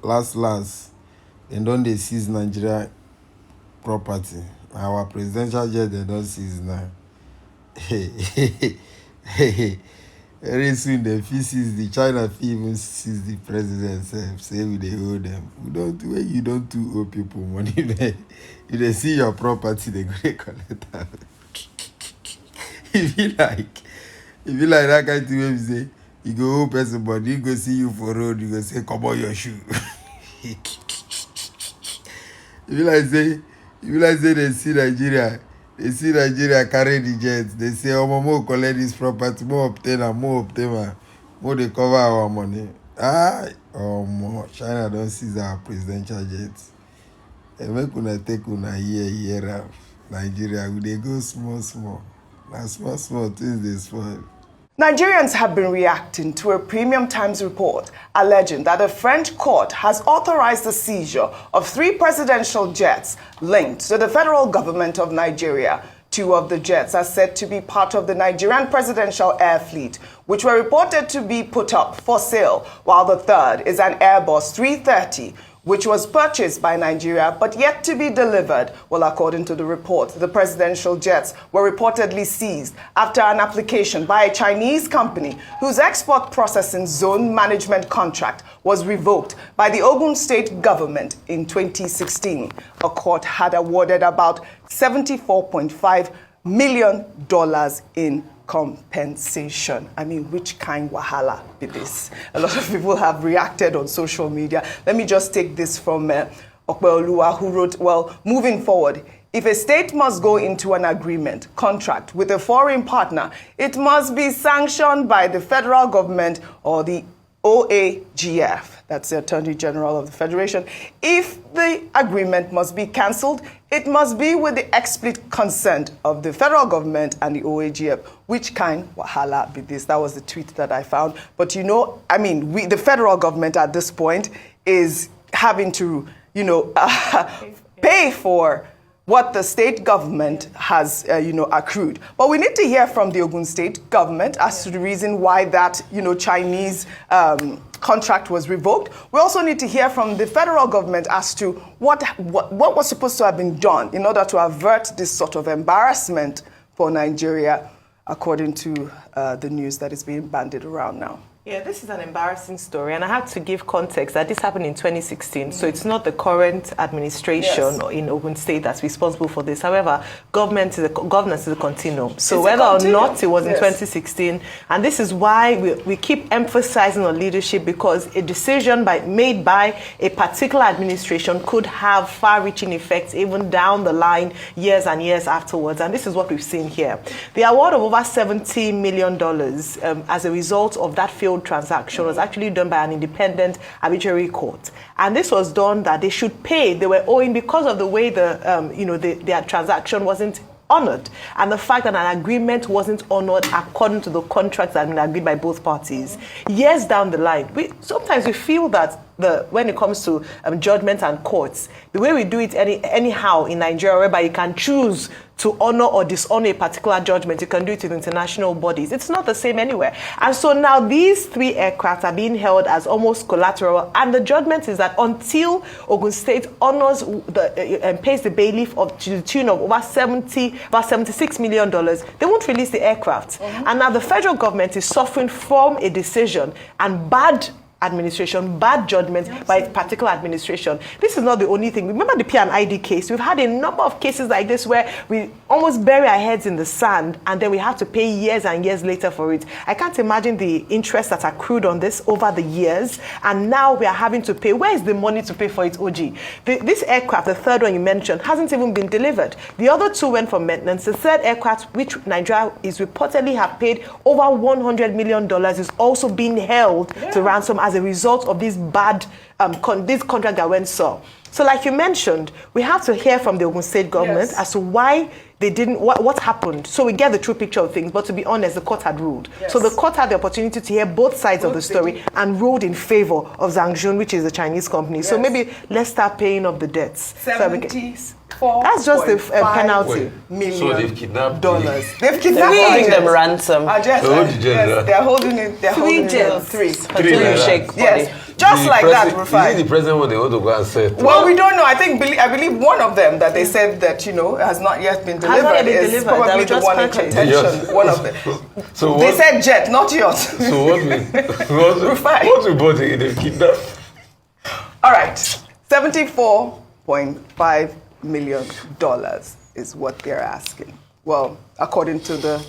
last, they don't they seize Nigeria property. Our presidential jet, they don't seize now. Very soon the fee seize the China fee even seize the president self. Say we they owe them. You don't owe people money. If they see your property, they go to collect that. If you like that kind of thing, you say you go owe person, but you go see you for road, you go say come on your shoe. If you like say they see Nigeria carry the jets. They say, oh, more collect this property, more obtain, more they cover our money. More China don't seize our presidential jets. And make una take una year out. Nigeria, they go small. Now small things they spoil. Nigerians have been reacting to a Premium Times report alleging that a French court has authorized the seizure of 3 presidential jets linked to the federal government of Nigeria. 2 of the jets are said to be part of the Nigerian Presidential Air Fleet, which were reported to be put up for sale, while the third is an Airbus 330, which was purchased by Nigeria but yet to be delivered. Well, according to the report, the presidential jets were reportedly seized after an application by a Chinese company whose export processing zone management contract was revoked by the Ogun State government in 2016. A court had awarded about $74.5 million in compensation. I mean, which kind wahala be this? A lot of people have reacted on social media. Let me just take this from Okpeoluwa, who wrote, well, moving forward, if a state must go into an agreement, contract with a foreign partner, it must be sanctioned by the federal government or the OAGF. That's the Attorney General of the Federation. If the agreement must be cancelled, it must be with the explicit consent of the federal government and the OAGF. Which kind wahala be this? That was the tweet that I found. But the federal government at this point is having to, pay for what the state government has, accrued. But we need to hear from the Ogun State government as to the reason why that, Chinese contract was revoked. We also need to hear from the federal government as to what was supposed to have been done in order to avert this sort of embarrassment for Nigeria, according to the news that is being bandied around now. Yeah, this is an embarrassing story, and I have to give context that this happened in 2016, so it's not the current administration in Ogun State that's responsible for this. However, governance is a continuum. So whether or not it was in 2016, and this is why we keep emphasizing on leadership, because a decision made by a particular administration could have far-reaching effects even down the line, years and years afterwards, and this is what we've seen here. The award of over $70 million as a result of that failed transaction was actually done by an independent arbitrary court, and this was done that they should pay. They were owing because of the way their transaction wasn't honored, and the fact that an agreement wasn't honored according to the contracts that had been agreed by both parties. Years down the line, sometimes we feel that when it comes to judgment and courts, the way we do it anyhow in Nigeria, whereby you can choose to honor or dishonor a particular judgment, you can do it in international bodies. It's not the same anywhere. And so now these 3 aircraft are being held as almost collateral, and the judgment is that until Ogun State honors and pays the bailiff to the tune of about $76 million, they won't release the aircraft. And now the federal government is suffering from a decision and bad administration, bad judgment by a particular administration. This is not the only thing. Remember the P&ID case? We've had a number of cases like this where we almost bury our heads in the sand and then we have to pay years and years later for it. I can't imagine the interest that's accrued on this over the years, and now we are having to pay. Where is the money to pay for it, OG? This aircraft, the third one you mentioned, hasn't even been delivered. The other 2 went for maintenance. The third aircraft, which Nigeria is reportedly have paid over $100 million, is also being held to ransom as a result of this bad this contract that went so. So like you mentioned, we have to hear from the Ogun State government as to why they didn't, what happened. So we get the true picture of things, but to be honest, the court had ruled. So the court had the opportunity to hear both sides of the story and ruled in favor of Zhang Jun, which is a Chinese company. So maybe let's start paying off the debts. That's just the penalty. So they've kidnapped dollars. They've They're holding them ransom. They're holding it. They're holding it. 3 jets. 3 shake body. Just like that, Rufai. Is it the president what they want to go and say? Well, we don't know. I believe one of them that they said that, has not yet been delivered is probably the one in contention. One of them. So they said jet, not yours. So what we bought in the kidnap? All right, $74.5 million is what they're asking. Well, according to the